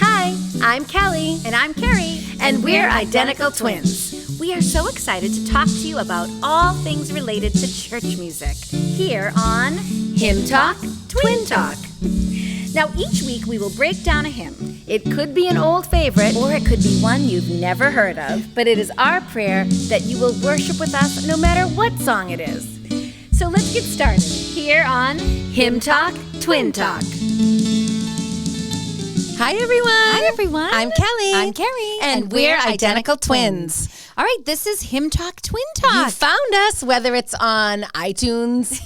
Hi, I'm Kelly. And I'm Carrie. And we're identical twins. We are so excited to talk to you about all things related to church music here on Hymn Talk, Twin Talk. Now, each week we will break down a hymn. It could be an old favorite, Or it could be one you've never heard of. but it is our prayer that you will worship with us no matter what song it is. So let's get started Here on Hymn Talk, Twin Talk. Hi, everyone. Hi, everyone. I'm Kelly. I'm Carrie. And we're identical twins. All right, this is Hymn Talk, Twin Talk. You found us, whether it's on iTunes,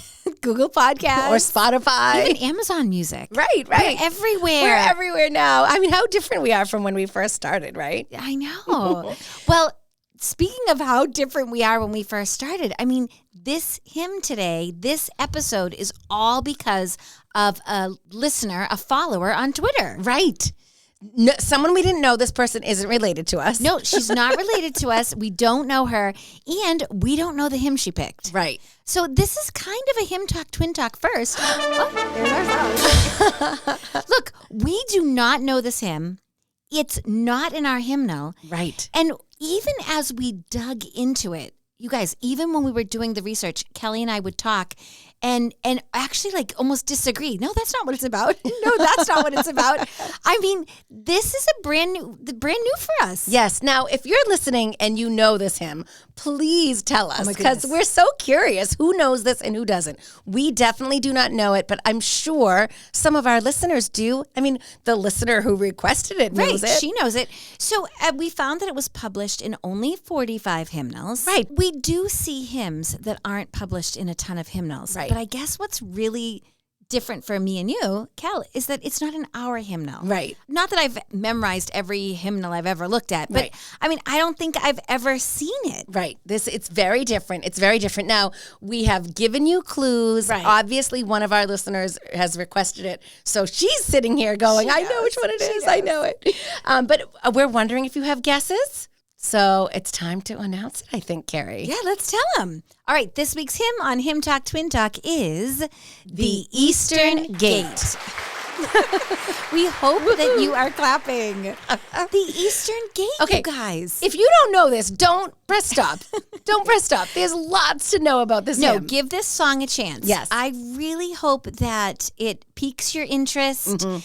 Google Podcasts. or Spotify. Even Amazon Music. Right. We're everywhere. We're everywhere now. I mean, how different we are from when we first started, right? I know. Well, speaking of how different we are when we first started, I mean, this hymn today, this episode is all because of a listener, a follower on Twitter. Right. No, someone we didn't know. This person isn't related to us. No, she's not related to us. We don't know her, and we don't know the hymn she picked. Right. So this is kind of a Hymn Talk, Twin Talk first. Oh, there's our phone. Look, we do not know this hymn. It's not in our hymnal. Right. And even as we dug into it, you guys, even when we were doing the research, Kelly and I would talk and actually like almost disagree. No, that's not what it's about. No, that's not what it's about. I mean, this is brand new for us. Yes. Now, if you're listening and you know this hymn, please tell us my because goodness. we're so curious who knows this and who doesn't. We definitely do not know it, but I'm sure some of our listeners do. I mean, the listener who requested it knows it. She knows it. So we found that it was published in only 45 hymnals. Right. We do see hymns that aren't published in a ton of hymnals. Right. But I guess what's really different for me and you, Cal, is that it's not in our hymnal. Right. Not that I've memorized every hymnal I've ever looked at, but Right. I mean, I don't think I've ever seen it. Right. It's very different. It's very different. Now, we have given you clues. Right. Obviously, one of our listeners has requested it. So she's sitting here going, I know which one it is. I know it. But we're wondering if you have guesses. So it's time to announce it, I think, Carrie. Yeah, let's tell them. All right, this week's hymn on Hymn Talk, Twin Talk is The Eastern Gate. We hope that you are clapping. The Eastern Gate, Okay. you guys. If you don't know this, don't press stop. Don't press stop. There's lots to know about this No, hymn. give this song a chance. Yes. I really hope that it piques your interest. And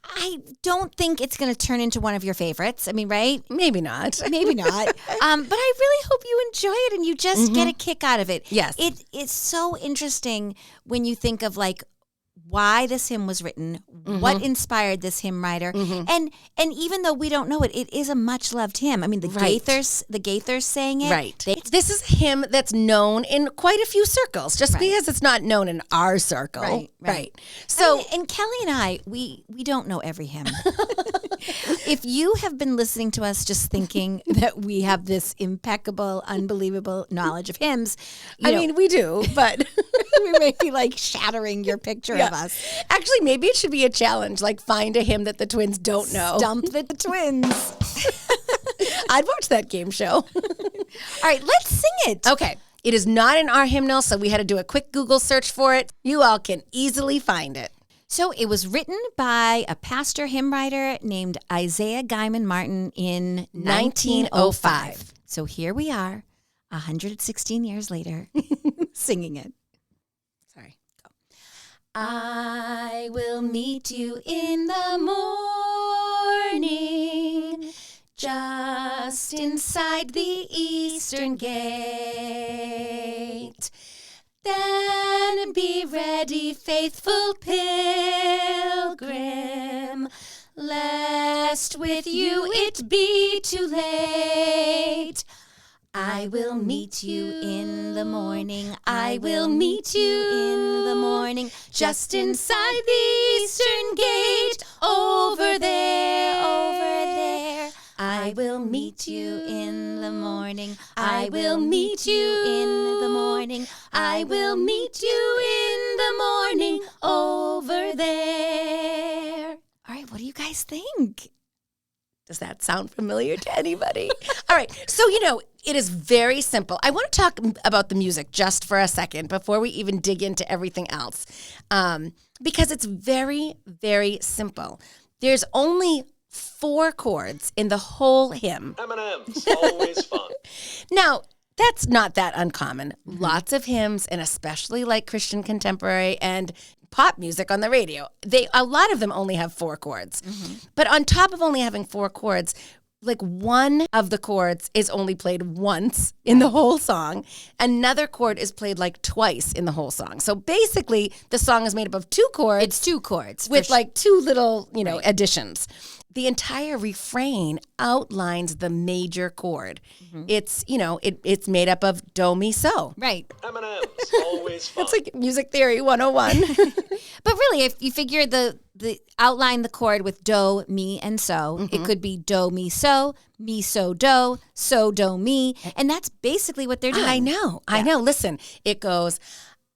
I don't think it's going to turn into one of your favorites. I mean, right? Maybe not. Maybe not. But I really hope you enjoy it and you just get a kick out of it. Yes. It's so interesting when you think of like why this hymn was written, what inspired this hymn writer, and even though we don't know it, it is a much loved hymn. I mean, the Right. Gaithers sang it. Right. This is a hymn that's known in quite a few circles, just because it's not known in our circle. Right. So, And Kelly and I, we don't know every hymn. If you have been listening to us just thinking that we have this impeccable, unbelievable knowledge of hymns, I mean, we do, but we may be like shattering your picture of us. actually, maybe it should be a challenge, like find a hymn that the twins don't know. Stump the twins. I'd watch that game show. All right, let's sing it. Okay. It is not in our hymnal, so we had to do a quick Google search for it. You all can easily find it. So it was written by a pastor hymn writer named Isaiah Guyman Martin in 1905. So here we are, 116 years later, singing it. Sorry. Go. I will meet you in the morning, just inside the eastern gate. Then be ready, faithful pilgrim, lest with you it be too late. I will meet you in the morning. I will meet you in the morning, just inside the eastern gate, over there. I will meet you in the morning. I will meet you in the morning. I will meet you in the morning, over there. All right, what do you guys think? Does that sound familiar to anybody? All right. So, it is very simple. I want to talk about the music just for a second before we even dig into everything else. Because it's very, very simple. There's only 4 chords in the whole hymn. M&M's, always fun. Now, that's not that uncommon. Lots of hymns, and especially like Christian contemporary and pop music on the radio, a lot of them only have 4 chords. But on top of only having 4 chords, like one of the chords is only played once in the whole song. Another chord is played like twice in the whole song. So basically, the song is made up of 2 chords. It's 2 chords. With like 2 little, additions. The entire refrain outlines the major chord. It's, it's made up of do, mi, so. Right. M&M's, always fun. It's like music theory 101. But really, if you figure the outline the chord with do, mi, and so, it could be do, mi, so, do, mi. And that's basically what they're doing. I know. Listen, it goes,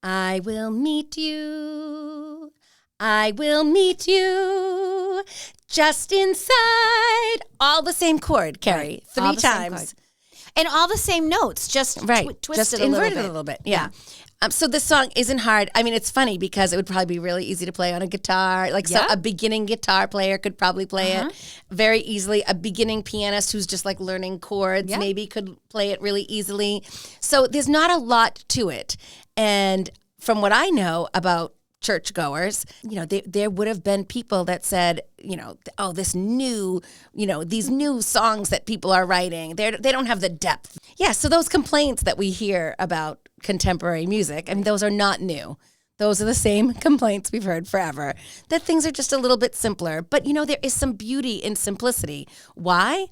I will meet you. I will meet you just inside. All the same chord, Carrie. Right. 3 times. And all the same notes, just twisted just a little inverted bit. a little bit. Yeah. So this song isn't hard. I mean, it's funny because it would probably be really easy to play on a guitar. So a beginning guitar player could probably play it very easily. A beginning pianist who's just like learning chords maybe could play it really easily. So there's not a lot to it. And from what I know about churchgoers, there would have been people that said, this new, these new songs that people are writing, they don't have the depth. Yeah, so those complaints that we hear about contemporary music, I mean, those are not new. Those are the same complaints we've heard forever, that things are just a little bit simpler. But, there is some beauty in simplicity. Why?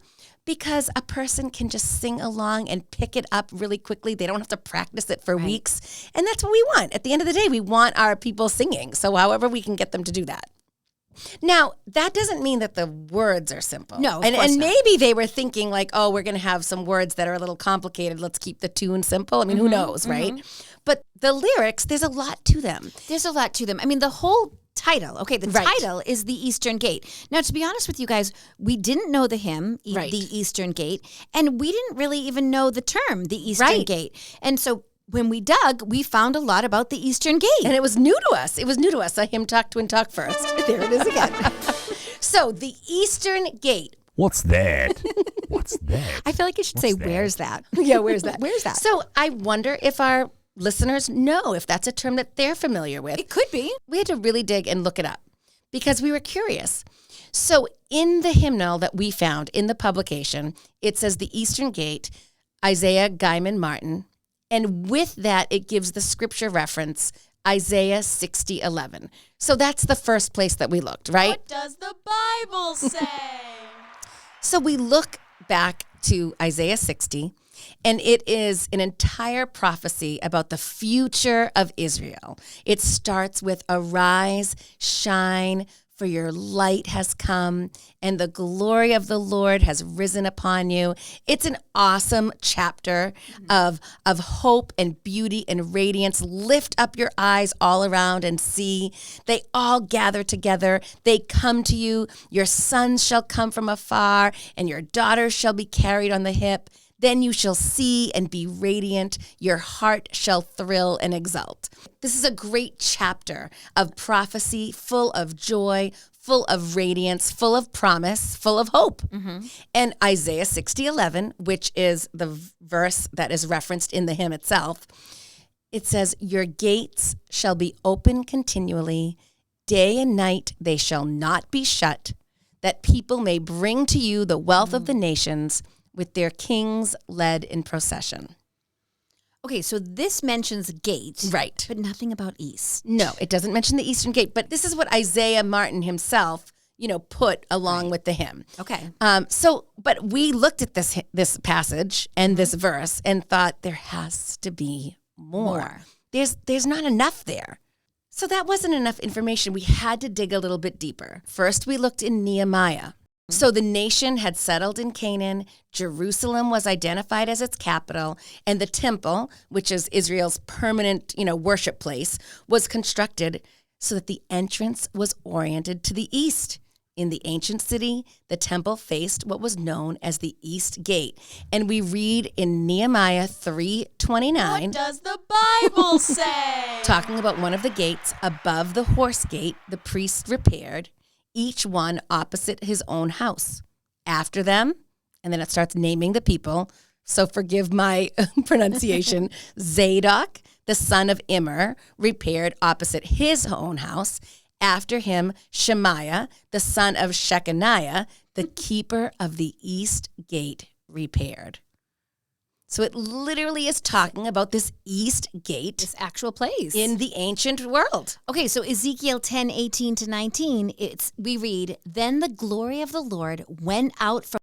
Because a person can just sing along and pick it up really quickly. They don't have to practice it for weeks. And that's what we want. At the end of the day, we want our people singing. So however we can get them to do that. Now, that doesn't mean that the words are simple. No, and maybe they were thinking like, oh, we're going to have some words that are a little complicated. Let's keep the tune simple. I mean, who knows, right? But the lyrics, there's a lot to them. There's a lot to them. I mean, the whole title. Okay, the title is The Eastern Gate. Now, to be honest with you guys, we didn't know the hymn, The Eastern Gate, and we didn't really even know the term, The Eastern Gate. And so when we dug, we found a lot about the Eastern Gate. And it was new to us. A hymn talk, twin talk first. There it is again. So, the Eastern Gate. What's that? What's that? I feel like you should say, where's that? Yeah, where's that? Where's that? So, I wonder if our listeners know if that's a term that they're familiar with. It could be. We had to really dig and look it up because we were curious. So in the hymnal that we found in the publication, it says the Eastern Gate, Isaiah Guyman Martin, and with that it gives the scripture reference Isaiah 60:11. So that's the first place that we looked, right? What does the Bible say? So we look back to Isaiah 60, and it is an entire prophecy about the future of Israel. It starts with, arise, shine, for your light has come, and the glory of the Lord has risen upon you. It's an awesome chapter of hope and beauty and radiance. Lift up your eyes all around and see. They all gather together. They come to you. Your sons shall come from afar, and your daughters shall be carried on the hip. Then you shall see and be radiant. Your heart shall thrill and exult. This is a great chapter of prophecy, full of joy, full of radiance, full of promise, full of hope. And Isaiah 60:11, which is the verse that is referenced in the hymn itself, it says, your gates shall be open continually. Day and night they shall not be shut, that people may bring to you the wealth of the nations, with their kings led in procession. Okay, so this mentions gate. Right. But nothing about east. No, it doesn't mention the Eastern Gate, but this is what Isaiah Martin himself, put along with the hymn. Okay. But we looked at this passage and this verse and thought there has to be more. There's not enough there. So that wasn't enough information. We had to dig a little bit deeper. First, we looked in Nehemiah. So the nation had settled in Canaan, Jerusalem was identified as its capital, and the temple, which is Israel's permanent, worship place, was constructed so that the entrance was oriented to the east. In the ancient city, the temple faced what was known as the East Gate. And we read in Nehemiah 3:29, What does the Bible say? talking about one of the gates above the horse gate, the priests repaired, each one opposite his own house. After them, and then it starts naming the people, so forgive my pronunciation, Zadok, the son of Immer, repaired opposite his own house. After him, Shemaiah, the son of Shechaniah, the keeper of the east gate, repaired. So it literally is talking about this east gate, This actual place. in the ancient world. Okay, so Ezekiel 10:18-19, we read, "Then the glory of the Lord went out from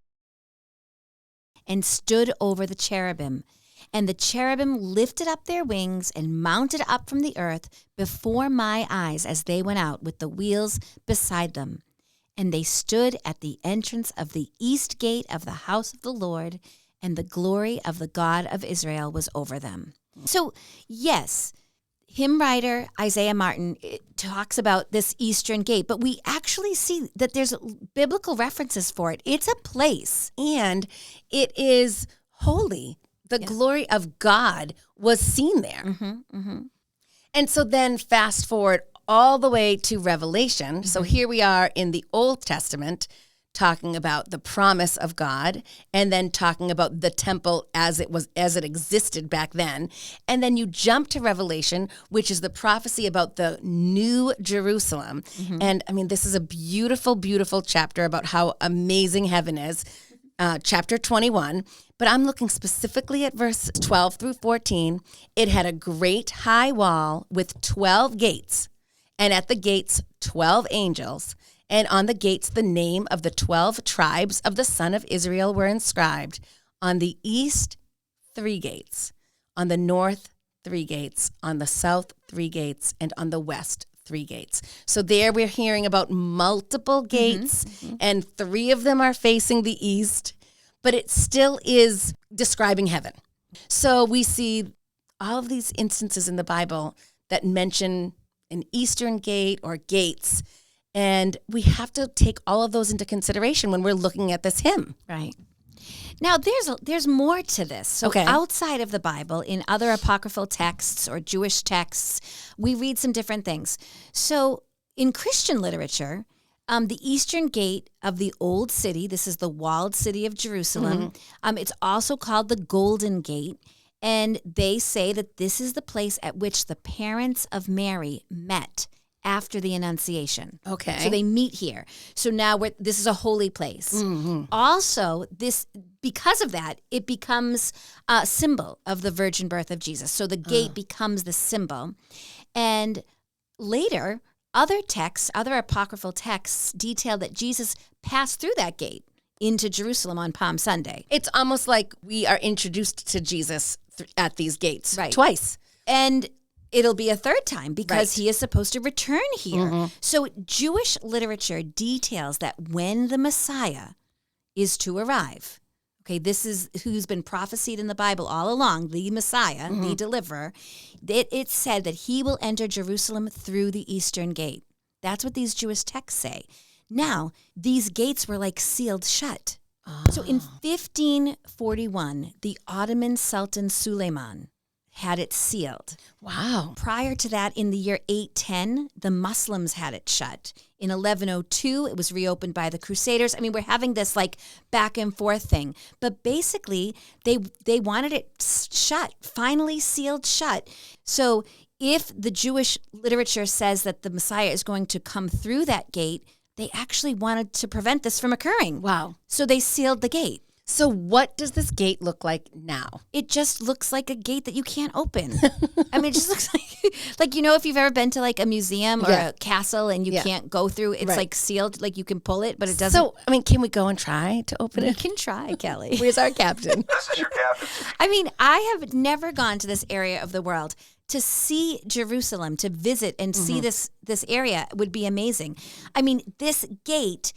and stood over the cherubim. And the cherubim lifted up their wings and mounted up from the earth before my eyes as they went out with the wheels beside them. And they stood at the entrance of the east gate of the house of the Lord, and the glory of the God of Israel was over them." So, yes, hymn writer Isaiah Martin talks about this eastern gate, but we actually see that there's biblical references for it. It's a place. And it is holy. The glory of God was seen there. And so then fast forward all the way to Revelation. So here we are in the Old Testament talking about the promise of God, and then talking about the temple as it existed back then. And then you jump to Revelation, which is the prophecy about the new Jerusalem. And I mean, this is a beautiful, beautiful chapter about how amazing heaven is. Chapter 21, but I'm looking specifically at verse 12 through 14. It had a great high wall with 12 gates, and at the gates 12 angels, and on the gates the name of the 12 tribes of the son of Israel were inscribed. On the east, 3 gates, on the north, 3 gates, on the south, 3 gates, and on the west, 3 gates. So there we're hearing about multiple gates, and 3 of them are facing the east, but it still is describing heaven. So we see all of these instances in the Bible that mention an eastern gate or gates, and we have to take all of those into consideration when we're looking at this hymn. Right. Now, there's more to this. So Okay. outside of the Bible, in other apocryphal texts or Jewish texts, we read some different things. So in Christian literature, the eastern gate of the old city, this is the walled city of Jerusalem, it's also called the Golden Gate, and they say that this is the place at which the parents of Mary met after the Annunciation. Okay. So they meet here. So now this is a holy place. Also, because of that, it becomes a symbol of the virgin birth of Jesus. So the gate becomes the symbol. And later, other apocryphal texts detail that Jesus passed through that gate into Jerusalem on Palm Sunday. It's almost like we are introduced to Jesus at these gates Right. twice. And it'll be a third time because Right. he is supposed to return here. So Jewish literature details that when the Messiah is to arrive, okay, this is who's been prophesied in the Bible all along, the Messiah, the deliverer, it's said that he will enter Jerusalem through the eastern gate. That's what these Jewish texts say. Now, these gates were like sealed shut. So in 1541, the Ottoman Sultan Suleiman had it sealed. Wow. Prior to that, in the year 810, the Muslims had it shut. In 1102, it was reopened by the Crusaders. I mean, we're having this like back and forth thing. But basically, they wanted it shut, finally sealed shut. So if the Jewish literature says that the Messiah is going to come through that gate, they actually wanted to prevent this from occurring. Wow. So they sealed the gate. So what does this gate look like now? It just looks like a gate that you can't open. I mean, it just looks like, you know, if you've ever been to like a museum or Yeah. a castle and you Yeah. can't go through, it's Right. like sealed, like you can pull it, but it doesn't. So, I mean, can we go and try to open You it? can try, Kelly. Where's our captain? This is your captain. I mean, I have never gone to this area of the world. To see Jerusalem, to visit and see this area would be amazing. I mean, this gate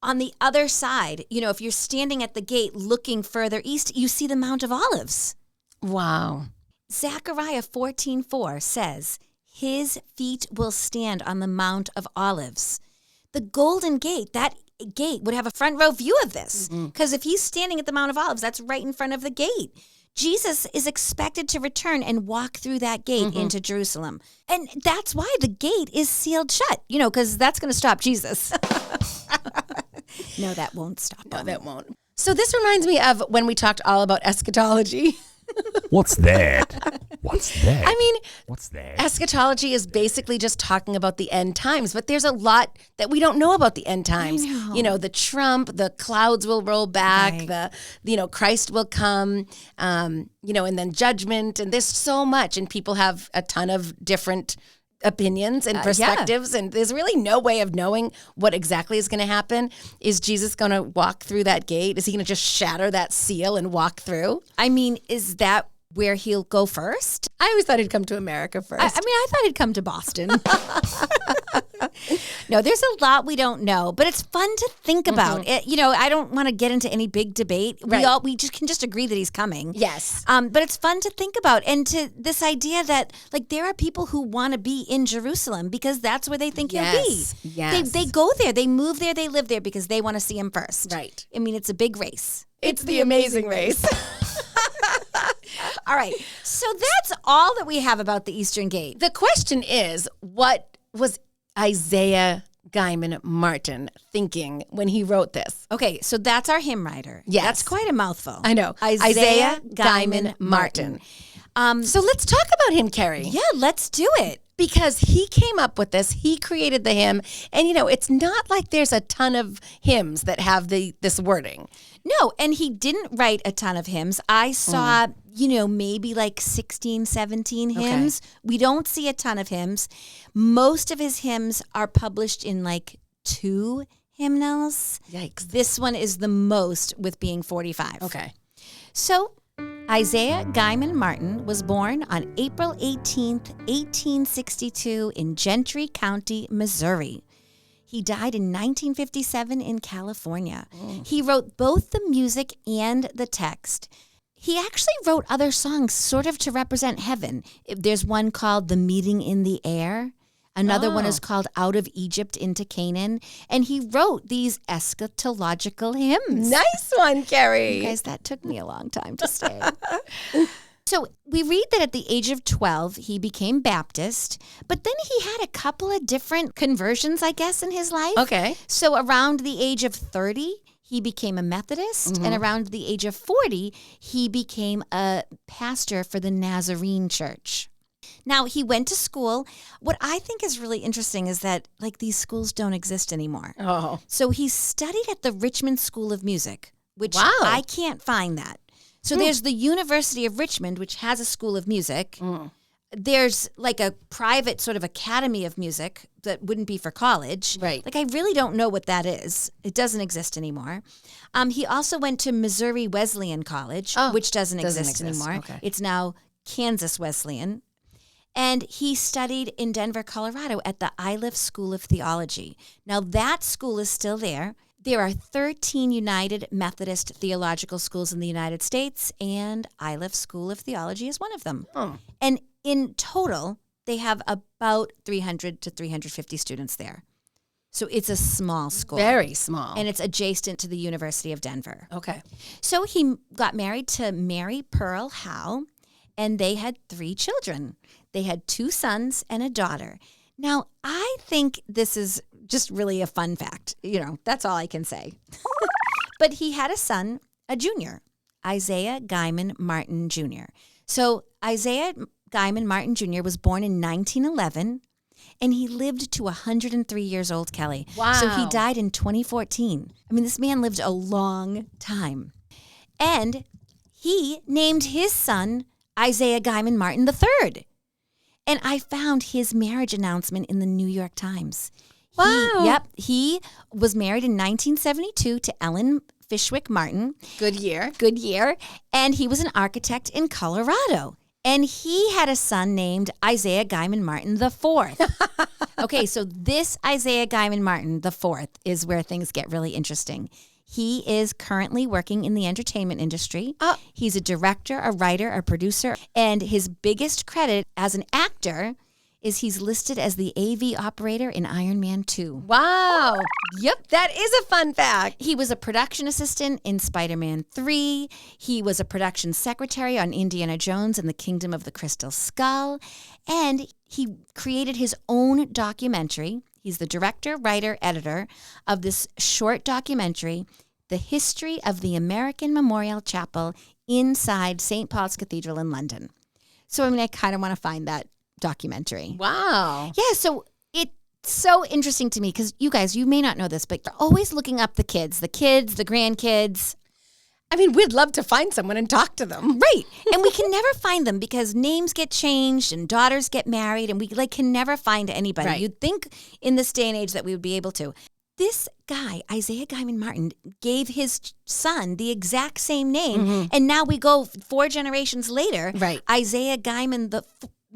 on the other side, you know, if you're standing at the gate looking further east, you see the Mount of Olives. Wow. Zechariah 14:4 says, his feet will stand on the Mount of Olives. the Golden Gate, that gate would have a front row view of this. Because if he's standing at the Mount of Olives, that's right in front of the gate. Jesus is expected to return and walk through that gate into Jerusalem. And that's why the gate is sealed shut, because that's going to stop Jesus. No, that won't stop him. No, that won't. So this reminds me of when we talked all about eschatology. What's that? What's that? I mean, What's that? eschatology is basically just talking about the end times, but there's a lot that we don't know about the end times. The trump, the clouds will roll back, Christ will come, and then judgment, and there's so much, and people have a ton of different opinions and perspectives, and there's really no way of knowing what exactly is going to happen. Is Jesus going to walk through that gate? Is he going to just shatter that seal and walk through? I mean, is that where he'll go first? I always thought he'd come to America first. I thought he'd come to Boston. No, there's a lot we don't know, but it's fun to think about. I don't want to get into any big debate. Right. We just can just agree that he's coming. Yes. But it's fun to think about, and to this idea that there are people who want to be in Jerusalem because that's where they think he'll be. Yes. They go there, they move there, they live there because they want to see him first. Right. I mean, it's a big race. It's the amazing race. All right. So that's all that we have about the Eastern Gate. The question is, what was Isaiah Guyman Martin thinking when he wrote this? Okay, so that's our hymn writer. Yes. That's quite a mouthful. I know. Isaiah Guyman Martin. So let's talk about him, Carrie. Yeah, let's do it. Because he came up with this, he created the hymn, and it's not like there's a ton of hymns that have this wording. No, and he didn't write a ton of hymns. I saw, maybe 16, 17 hymns. Okay. We don't see a ton of hymns. Most of his hymns are published in 2 hymnals. Yikes. This one is the most, with being 45. Okay. So Isaiah Guyman Martin was born on April 18th, 1862 in Gentry County, Missouri. He died in 1957 in California. He wrote both the music and the text. He actually wrote other songs sort of to represent heaven. There's one called The Meeting in the Air. Another one is called Out of Egypt into Canaan. And he wrote these eschatological hymns. Nice one, Carrie. You guys, that took me a long time to say. So we read that at the age of 12, he became Baptist, but then he had a couple of different conversions, I guess, in his life. Okay. So around the age of 30, he became a Methodist, and around the age of 40, he became a pastor for the Nazarene Church. Now, he went to school. What I think is really interesting is that, these schools don't exist anymore. Oh. So he studied at the Richmond School of Music, which Wow. I can't find that. So there's the University of Richmond, which has a school of music. There's a private sort of academy of music that wouldn't be for college. Right. I really don't know what that is. It doesn't exist anymore. He also went to Missouri Wesleyan College, which doesn't exist anymore. Okay. It's now Kansas Wesleyan. And he studied in Denver, Colorado at the Iliff School of Theology. Now, that school is still there. There are 13 United Methodist Theological Schools in the United States, and Iliff School of Theology is one of them. Oh. And in total, they have about 300 to 350 students there. So it's a small school. Very small. And it's adjacent to the University of Denver. Okay. So he got married to Mary Pearl Howe, and they had 3 children. They had 2 sons and a daughter. Now, I think this is just really a fun fact. That's all I can say. But he had a son, a junior, Isaiah Guyman Martin Jr. So Isaiah Guyman Martin Jr. was born in 1911, and he lived to 103 years old, Kelly. Wow. So he died in 2014. I mean, this man lived a long time. And he named his son Isaiah Guyman Martin III. And I found his marriage announcement in the New York Times. Wow. He was married in 1972 to Ellen Fishwick Martin. Good year. Good year. And he was an architect in Colorado. And he had a son named Isaiah Guyman Martin IV. Okay, so this Isaiah Guyman Martin IV is where things get really interesting. He is currently working in the entertainment industry. He's a director, a writer, a producer, and his biggest credit as an actor is he's listed as the AV operator in Iron Man 2. Wow. Yep, that is a fun fact. He was a production assistant in Spider-Man 3. He was a production secretary on Indiana Jones and the Kingdom of the Crystal Skull. And he created his own documentary. He's the director, writer, editor of this short documentary, The History of the American Memorial Chapel inside St. Paul's Cathedral in London. So, I kind of want to find that documentary. Wow. Yeah, so it's so interesting to me because you guys, you may not know this, but you're always looking up the kids, the grandkids. We'd love to find someone and talk to them. Right. And we can never find them because names get changed and daughters get married and we can never find anybody. Right. You'd think in this day and age that we would be able to. This guy, Isaiah Guyman Martin, gave his son the exact same name. And now we go 4 generations later, Right. Isaiah Guyman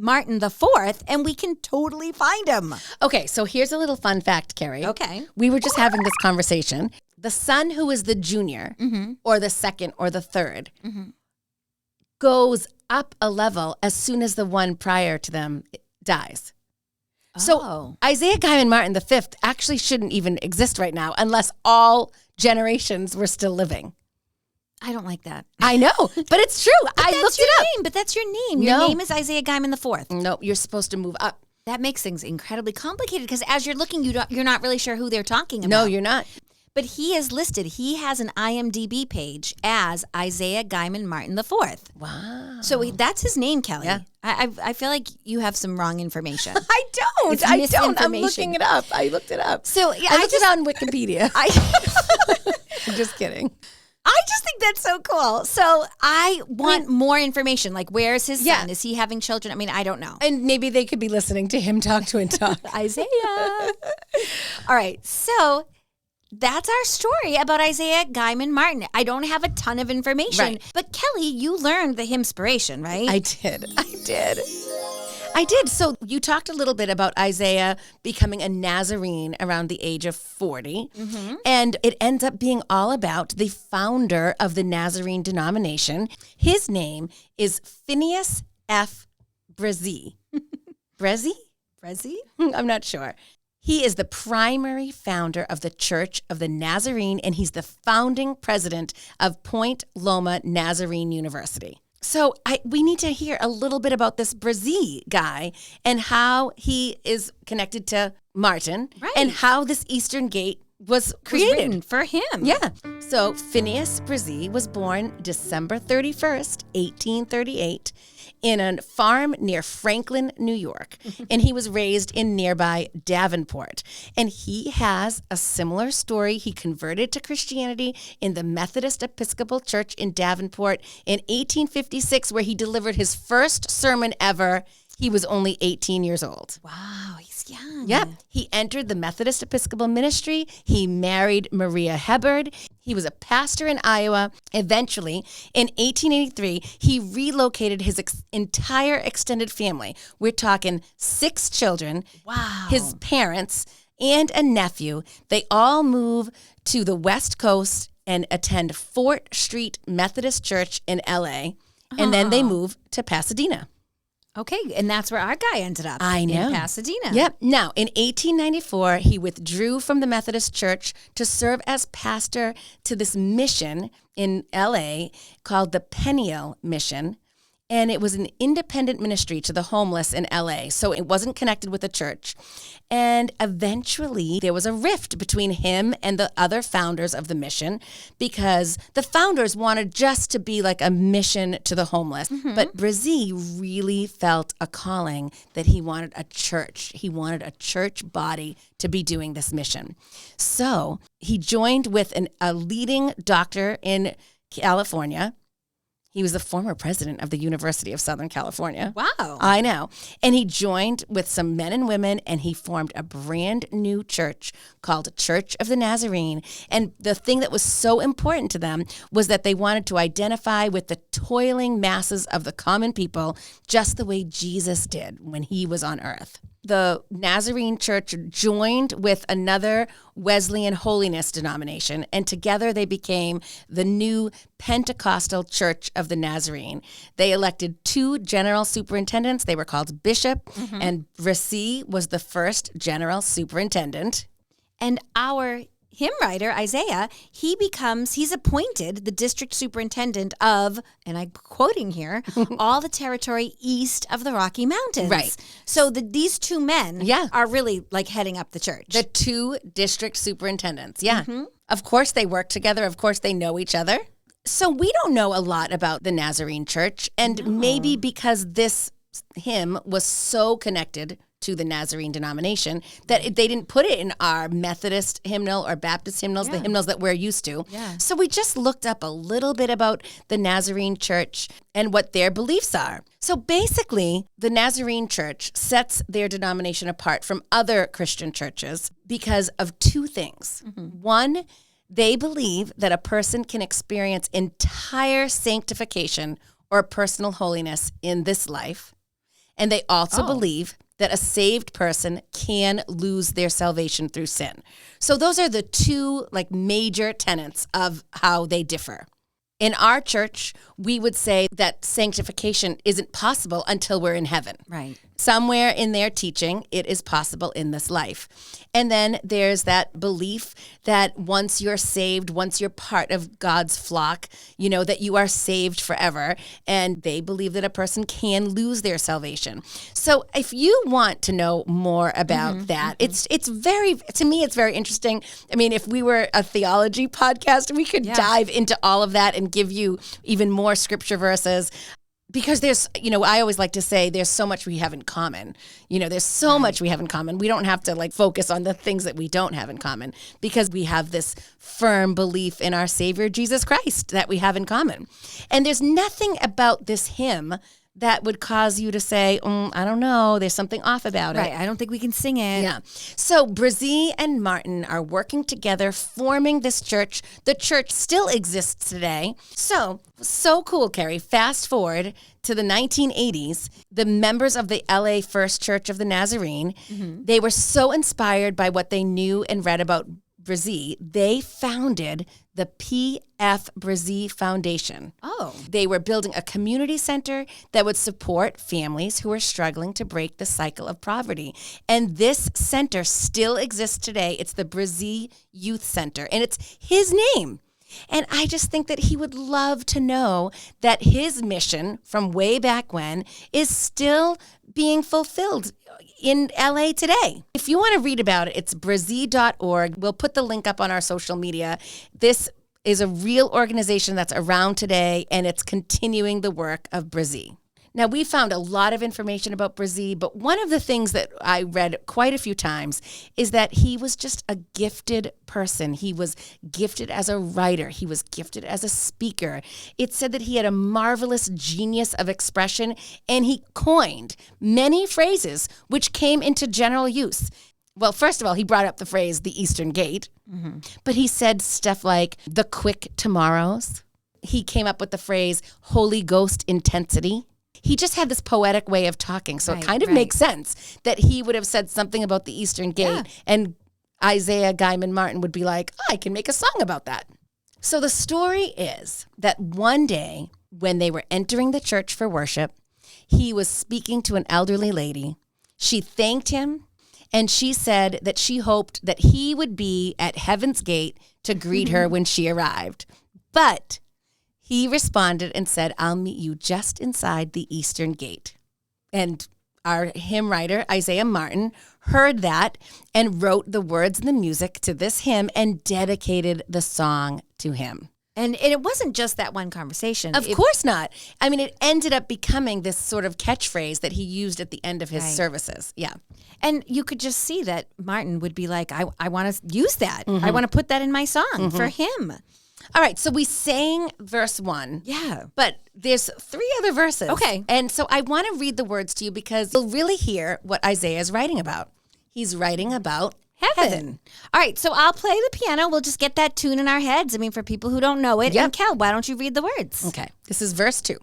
Martin the fourth, and we can totally find him. Okay, so here's a little fun fact, Carrie. Okay. We were just having this conversation. The son who is the junior or the second or the third goes up a level as soon as the one prior to them dies. So Isaiah Guyman Martin the fifth actually shouldn't even exist right now unless all generations were still living. I don't like that. I know, but it's true. I looked it up. But that's your name. Your No. name is Isaiah Guyman the fourth. No, you're supposed to move up. That makes things incredibly complicated because as you're looking, you're not really sure who they're talking about. No, you're not. But he is listed. He has an IMDb page as Isaiah Guyman Martin the fourth. Wow. So that's his name, Kelly. Yeah. I feel like you have some wrong information. I don't. It's I don't. I'm misinformation. looking it up. I looked it up. So yeah, I looked it on Wikipedia. I I'm just kidding. just think that's so cool. So I want more information. Like, where's his Yeah. son? Is he having children? I don't know. And maybe they could be listening to him talk to and talk. Isaiah. All right. So that's our story about Isaiah Guyman Martin. I don't have a ton of information. Right. But Kelly, you learned the himspiration, right? I did. So you talked a little bit about Isaiah becoming a Nazarene around the age of 40. And it ends up being all about the founder of the Nazarene denomination. His name is Phineas Brzee. Bresee? Bresee? I'm not sure. He is the primary founder of the Church of the Nazarene, and he's the founding president of Point Loma Nazarene University. So we need to hear a little bit about this Bresee guy and how he is connected to Martin and how this Eastern Gate was created. Written for him. Yeah. So Phineas Brzee was born December 31st, 1838, in a farm near Franklin, New York. And he was raised in nearby Davenport. And he has a similar story. He converted to Christianity in the Methodist Episcopal Church in Davenport in 1856, where he delivered his first sermon ever. He was only 18 years old. Wow, he's young. Yep. He entered the Methodist Episcopal ministry. He married Maria Hebbard. He was a pastor in Iowa. Eventually, in 1883, he relocated his entire extended family. We're talking 6 children. Wow. His parents and a nephew. They all move to the West Coast and attend Fort Street Methodist Church in LA. And then they move to Pasadena. Okay, and that's where our guy ended up. I know. In Pasadena. Yep. Now, in 1894, he withdrew from the Methodist Church to serve as pastor to this mission in LA called the Peniel Mission. And it was an independent ministry to the homeless in LA. So it wasn't connected with the church. And eventually there was a rift between him and the other founders of the mission because the founders wanted just to be like a mission to the homeless. But Brzee really felt a calling that he wanted a church. He wanted a church body to be doing this mission. So he joined with a leading doctor in California. He was the former president of the University of Southern California. Wow. I know. And he joined with some men and women, and he formed a brand new church called Church of the Nazarene. And the thing that was so important to them was that they wanted to identify with the toiling masses of the common people, just the way Jesus did when he was on earth. the Nazarene Church joined with another Wesleyan holiness denomination, and together they became the new Pentecostal Church of the Nazarene. They elected 2 general superintendents. They were called bishop, and Bresee was the first general superintendent. And our hymn writer, Isaiah, he's appointed the district superintendent of, and I'm quoting here, all the territory east of the Rocky Mountains. Right. So these 2 men are really like heading up the church. The 2 district superintendents, Of course they work together. Of course they know each other. So we don't know a lot about the Nazarene Church, and maybe because this hymn was so connected to the Nazarene denomination that they didn't put it in our Methodist hymnal or Baptist hymnals, the hymnals that we're used to. Yeah. So we just looked up a little bit about the Nazarene Church and what their beliefs are. So basically, the Nazarene Church sets their denomination apart from other Christian churches because of 2 things. One, they believe that a person can experience entire sanctification or personal holiness in this life. And they also believe that a saved person can lose their salvation through sin. So those are the 2 major tenets of how they differ. In our church, we would say that sanctification isn't possible until we're in heaven. Right. Somewhere in their teaching, it is possible in this life. And then there's that belief that once you're saved, once you're part of God's flock, that you are saved forever. And they believe that a person can lose their salvation. So if you want to know more about that, it's very, to me, it's very interesting. I mean, if we were a theology podcast, we could dive into all of that and give you even more scripture verses. Because there's, I always like to say there's so much we have in common. There's so much we have in common. We don't have to focus on the things that we don't have in common because we have this firm belief in our Savior, Jesus Christ, that we have in common. And there's nothing about this hymn that would cause you to say, I don't know, there's something off about it. Right, I don't think we can sing it. Yeah. So Brzee and Martin are working together, forming this church. The church still exists today. So cool, Carrie. Fast forward to the 1980s, the members of the LA First Church of the Nazarene, they were so inspired by what they knew and read about Brzee, they founded the P.F. Brzee Foundation. Oh. They were building a community center that would support families who are struggling to break the cycle of poverty. And this center still exists today. It's the Brzee Youth Center, and it's his name. And I just think that he would love to know that his mission from way back when is still being fulfilled in LA today. If you want to read about it, it's brzee.org. We'll put the link up on our social media. This is a real organization that's around today, and it's continuing the work of Brzee. Now, we found a lot of information about Brzee, but one of the things that I read quite a few times is that he was just a gifted person. He was gifted as a writer. He was gifted as a speaker. It said that he had a marvelous genius of expression, and he coined many phrases which came into general use. Well, first of all, he brought up the phrase, the Eastern Gate, but he said stuff like the quick tomorrows. He came up with the phrase Holy Ghost intensity. He just had this poetic way of talking, so it kind of makes sense that he would have said something about the Eastern Gate, and Isaiah Guyman Martin would be like, I can make a song about that. So the story is that one day when they were entering the church for worship, he was speaking to an elderly lady. She thanked him, and she said that she hoped that he would be at Heaven's Gate to greet her when she arrived. But he responded and said, I'll meet you just inside the Eastern Gate. And our hymn writer, Isaiah Martin, heard that and wrote the words and the music to this hymn and dedicated the song to him. And it wasn't just that one conversation. Of course not. I mean, it ended up becoming this sort of catchphrase that he used at the end of his services. Yeah. And you could just see that Martin would be like, I want to use that. I want to put that in my song for him. All right, so we sang verse 1. Yeah. But there's 3 other verses. Okay. And so I want to read the words to you because you'll really hear what Isaiah is writing about. He's writing about heaven. All right, so I'll play the piano. We'll just get that tune in our heads. I mean, for people who don't know it. Yep. And Kel, why don't you read the words? Okay, this is verse 2.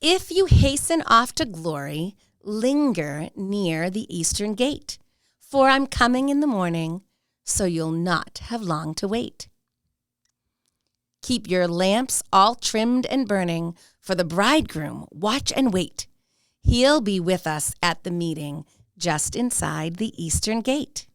If you hasten off to glory, linger near the eastern gate, for I'm coming in the morning, so you'll not have long to wait. Keep your lamps all trimmed and burning, for the bridegroom watch and wait. He'll be with us at the meeting, just inside the eastern gate.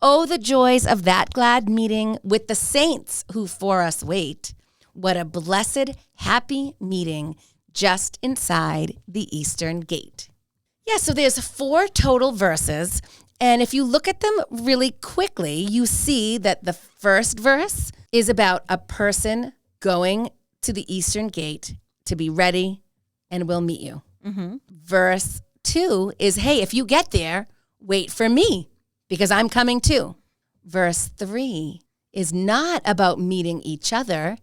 Oh, the joys of that glad meeting with the saints who for us wait. What a blessed, happy meeting just inside the eastern gate. Yeah, so there's 4 total verses. And if you look at them really quickly, you see that the first verse is about a person going to the eastern gate to be ready and we'll meet you. Mm-hmm. Verse 2 is, hey, if you get there, wait for me because I'm coming too. Verse 3 is not about meeting each other.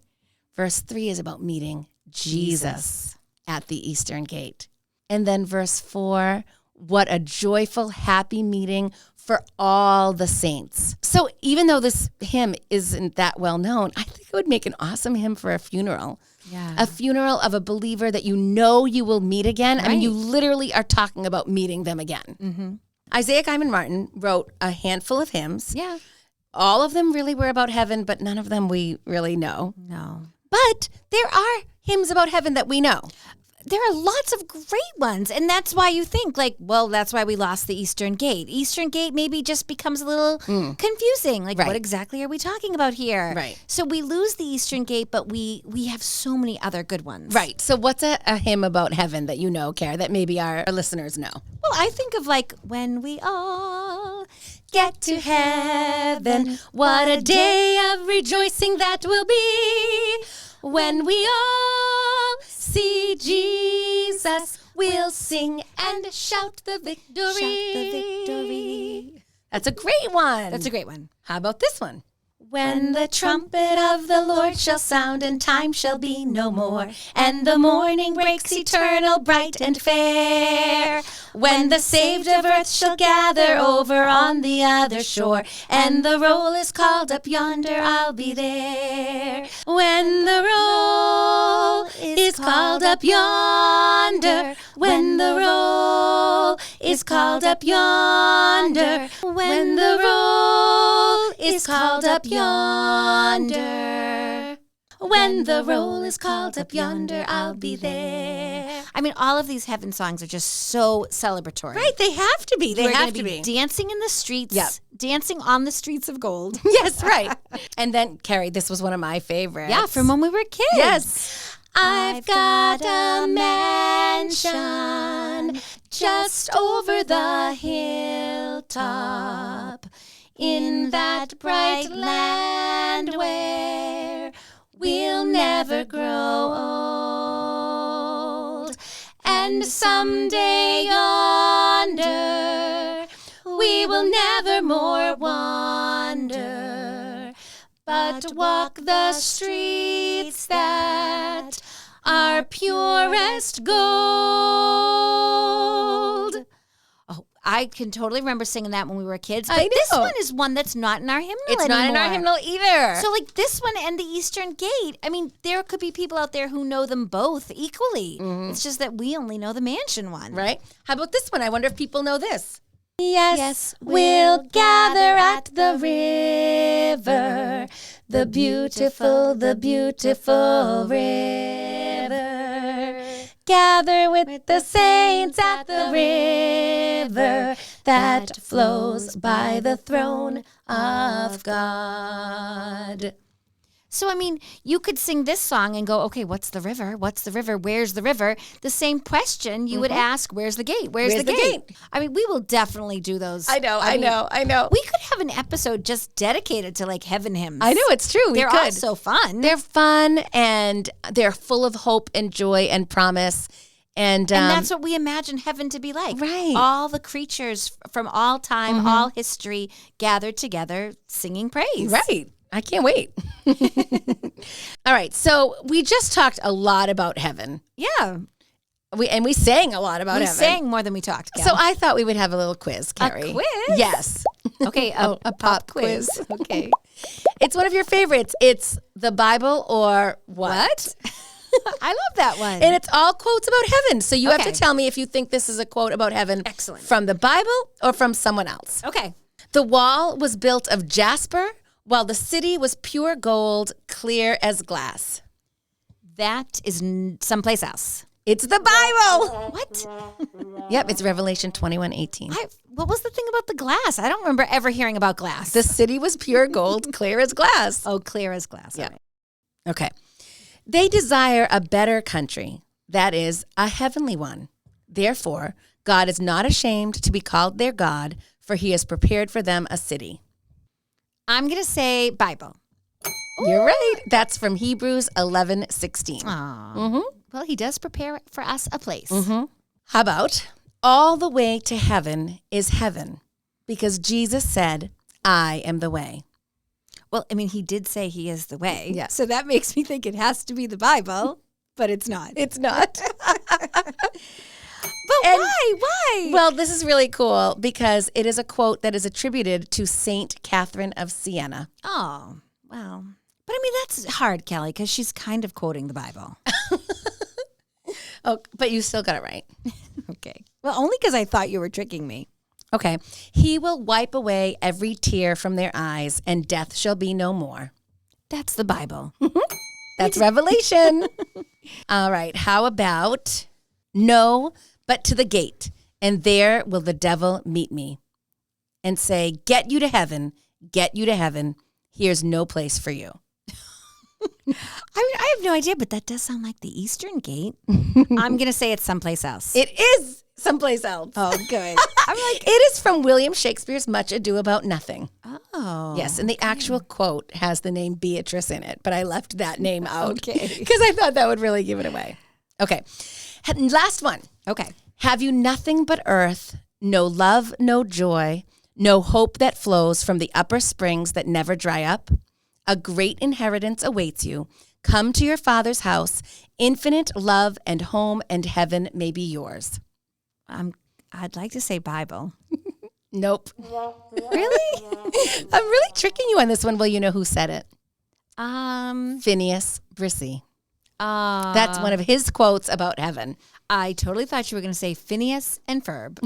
Verse 3 is about meeting Jesus at the eastern gate. And then verse 4, what a joyful, happy meeting for all the saints. So even though this hymn isn't that well known, I think it would make an awesome hymn for a funeral. Yeah. A funeral of a believer that you know you will meet again. Right. I mean, you literally are talking about meeting them again. Mm-hmm. Isaiah Guyman Martin wrote a handful of hymns. Yeah. All of them really were about heaven, but none of them we really know. No. But there are hymns about heaven that we know. There are lots of great ones, and that's why you think, like, well, that's why we lost the Eastern Gate. Eastern Gate maybe just becomes a little confusing. Like, what exactly are we talking about here? Right. So we lose the Eastern Gate, but we have so many other good ones. Right. So what's a hymn about heaven that you know, Kara, that maybe our listeners know? Well, I think of, like, when we all get to heaven, what a day of rejoicing that will be. When we all see Jesus, we'll sing and shout the victory. Shout the victory. That's a great one. That's a great one. How about this one? When the trumpet of the Lord shall sound and time shall be no more, and the morning breaks eternal, bright and fair. When the saved of earth shall gather over on the other shore, and the roll is called up yonder, I'll be there. When the roll is called up yonder, when the roll is called up yonder, when the roll is called up yonder. When the roll is called up yonder, I'll be there. I mean, all of these heaven songs are just so celebratory. Right, they have to be. They have to be. Dancing in the streets, dancing on the streets of gold. Yes, right. And then, Carrie, this was one of my favorites. Yeah, from when we were kids. Yes. I've got a mansion just over the hilltop, in that bright land where we'll never grow old. And someday yonder we will never more wander, but walk the streets that are purest gold. I can totally remember singing that when we were kids. But this one is one that's not in our hymnal anymore. It's not in our hymnal either. So like this one and the Eastern Gate, I mean, there could be people out there who know them both equally. Mm-hmm. It's just that we only know the mansion one. Right? How about this one? I wonder if people know this. Yes, we'll gather at the river, the beautiful river. Gather with the saints at the river that flows by the throne of God. So, I mean, you could sing this song and go, okay, what's the river? What's the river? Where's the river? The same question you would ask, where's the gate? Where's the gate? I mean, we will definitely do those. I know. We could have an episode just dedicated to like heaven hymns. I know, it's true. They're all so fun. They're fun and they're full of hope and joy and promise. And that's what we imagine heaven to be like. Right. All the creatures from all time, all history gathered together singing praise. Right. I can't wait. All right. So we just talked a lot about heaven. Yeah. We sang a lot about heaven. We sang more than we talked, Cal. So I thought we would have a little quiz, Carrie. A quiz? Yes. Okay, a pop quiz. Okay. It's one of your favorites. It's the Bible or what? I love that one. And it's all quotes about heaven. So you have Okay. to tell me if you think this is a quote about heaven. Excellent. From the Bible or from someone else. Okay. The wall was built of jasper, while the city was pure gold, clear as glass. That is someplace else. It's the Bible. What? Yep, it's Revelation 21:18. What was the thing about the glass? I don't remember ever hearing about glass. The city was pure gold, clear as glass. Oh, clear as glass. Yeah. All right. Okay. They desire a better country, that is, a heavenly one. Therefore, God is not ashamed to be called their God, for he has prepared for them a city. I'm going to say Bible. You're right. That's from Hebrews 11:16. Aw. Well, he does prepare for us a place. How about, all the way to heaven is heaven, because Jesus said, I am the way. Well, I mean, he did say he is the way. Yeah. So that makes me think it has to be the Bible, but it's not. It's not. But why? Why? Well, this is really cool because it is a quote that is attributed to Saint Catherine of Siena. Oh, well. But I mean, that's hard, Kelly, because she's kind of quoting the Bible. Oh, but you still got it right. Okay. Well, only because I thought you were tricking me. Okay. He will wipe away every tear from their eyes, and death shall be no more. That's the Bible. That's Revelation. All right. How about, no, but to the gate, and there will the devil meet me and say, get you to heaven, get you to heaven. Here's no place for you. I have no idea, but that does sound like the Eastern Gate. I'm going to say it's someplace else. It is someplace else. Oh, good. I'm like, It is from William Shakespeare's Much Ado About Nothing. oh. Yes, and the actual quote has the name Beatrice in it, but I left that name out Okay. because I thought that would really give it away. Okay, last one. Okay. Have you nothing but earth, no love, no joy, no hope that flows from the upper springs that never dry up? A great inheritance awaits you. Come to your Father's house. Infinite love and home and heaven may be yours. I'd like to say Bible. Nope. Really? I'm really tricking you on this one. Well, you know who said it? Um. Phineas Brzee. That's one of his quotes about heaven. I totally thought you were going to say Phineas and Ferb.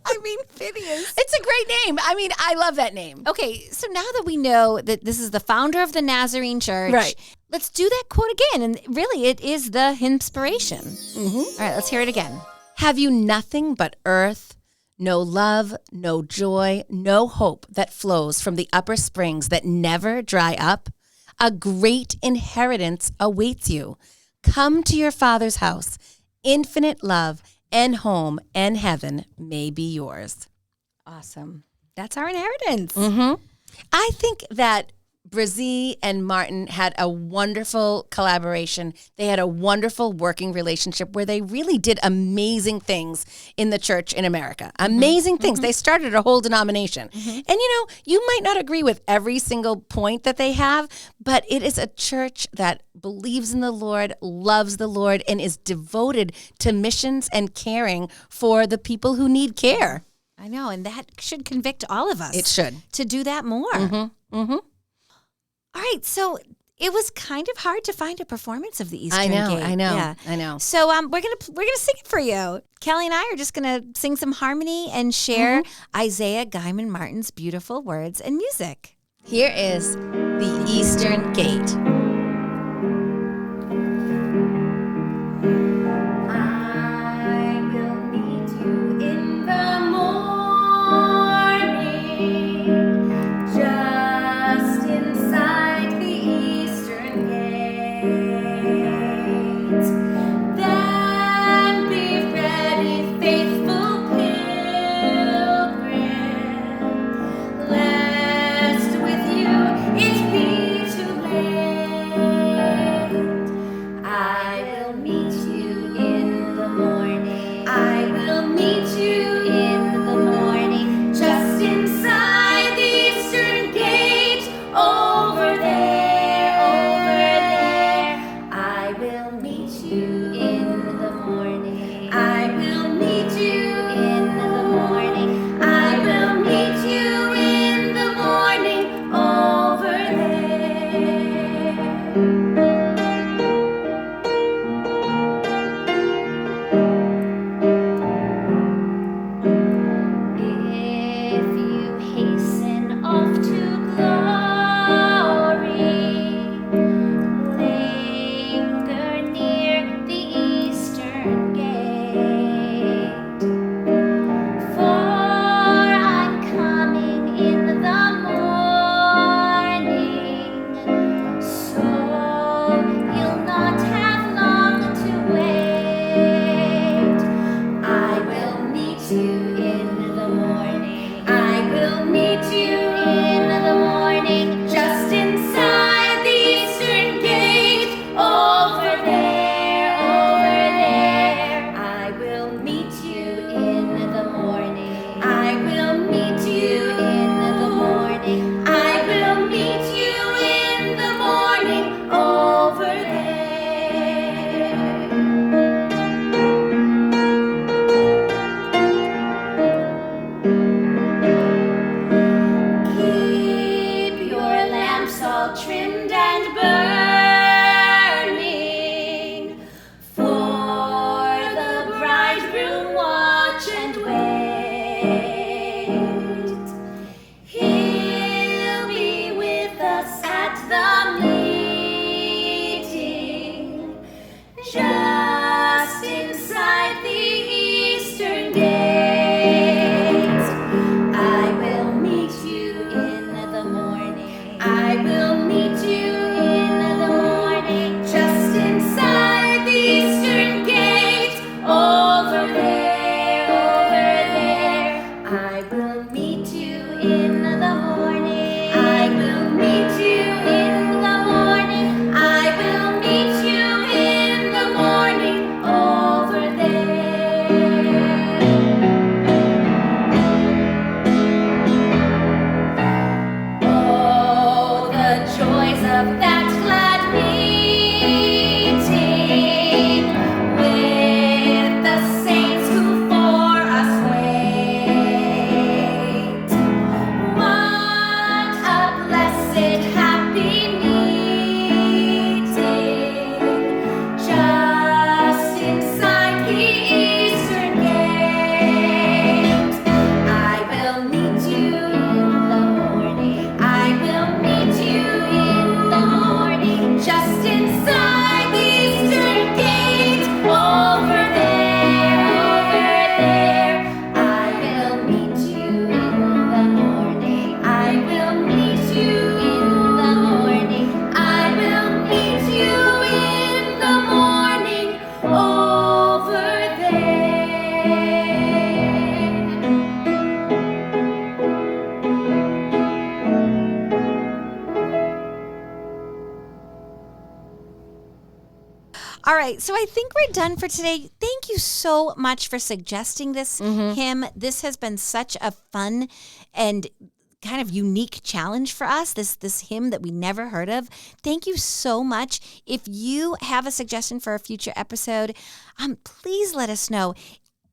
I mean, Phineas. It's a great name. I mean, I love that name. Okay, so now that we know that this is the founder of the Nazarene Church, Right. let's do that quote again. And really, it is the inspiration. All right, let's hear it again. Have you nothing but earth, no love, no joy, no hope that flows from the upper springs that never dry up? A great inheritance awaits you. Come to your Father's house. Infinite love and home and heaven may be yours. Awesome. That's our inheritance. I think that Bresee and Martin had a wonderful collaboration. They had a wonderful working relationship where they really did amazing things in the church in America. Amazing things. They started a whole denomination. And you know, you might not agree with every single point that they have, but it is a church that believes in the Lord, loves the Lord, and is devoted to missions and caring for the people who need care. I know, and that should convict all of us. It should. To do that more. All right, so it was kind of hard to find a performance of the Eastern Gate. I know. Yeah. I know. So we're gonna sing it for you. Kelly and I are just gonna sing some harmony and share Isaiah Guyman Martin's beautiful words and music. Here is the Eastern Gate. I will meet you in the morning, just inside the Eastern Gate. Then be ready, faithful pilgrim, lest with you it be too late. off to glory. Linger near the eastern gate. For I'm coming in the morning, so you'll not have long to wait. I will meet you in the morning. I will meet you in the morning, just inside the eastern gate. Over there, over there. I will meet you in the morning. I will meet you in the morning. I will meet you in the morning, over there. Keep your lamps all trimmed and burning, for the bridegroom watch and wait. He'll be with us at the meeting, just inside the eastern gate. I will meet you in the morning. I will meet you in the morning, just inside the eastern gate. Over there, over there. I will meet you in the morning. I will meet you in the morning. I will meet you in the morning, over there. Oh, the joys of that glad meeting with the saints who for us wait. What a blessed, happy meeting, just inside the eastern gate. I will meet you in the morning. I will meet you in the morning, just inside the eastern gate. Over there, over there. I will meet you in the morning. I will meet you in the morning. I will meet you in the morning, over there. All right, so I think we're done for today. Thank you so much for suggesting this hymn. This has been such a fun and kind of unique challenge for us, this hymn that we never heard of. Thank you so much. If you have a suggestion for a future episode, please let us know.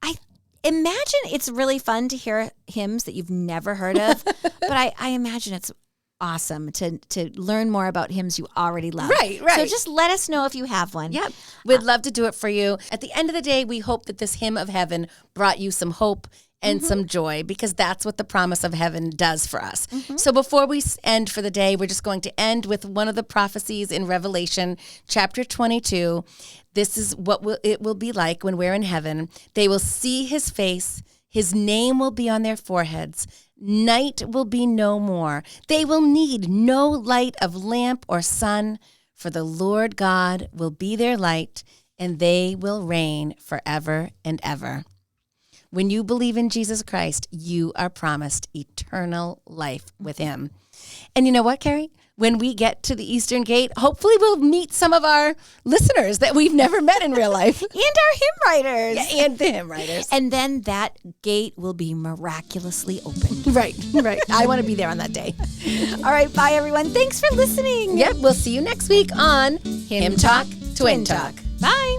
I imagine it's really fun to hear hymns that you've never heard of, but I imagine it's awesome to learn more about hymns you already love. Right. So just let us know if you have one. Yep. We'd love to do it for you. At the end of the day, we hope that this hymn of heaven brought you some hope and some joy, because that's what the promise of heaven does for us. So before we end for the day, we're just going to end with one of the prophecies in Revelation chapter 22. This is what it will be like when we're in heaven. They will see his face. His name will be on their foreheads. Night will be no more. They will need no light of lamp or sun, for the Lord God will be their light, and they will reign forever and ever. When you believe in Jesus Christ, you are promised eternal life with him. And you know what, Carrie? When we get to the Eastern Gate, hopefully we'll meet some of our listeners that we've never met in real life. And our hymn writers. Yeah, and the hymn writers. And then that gate will be miraculously opened. Right. I want to be there on that day. All right, bye everyone. Thanks for listening. Yep, we'll see you next week on Hymn Talk, Twin Talk. Bye.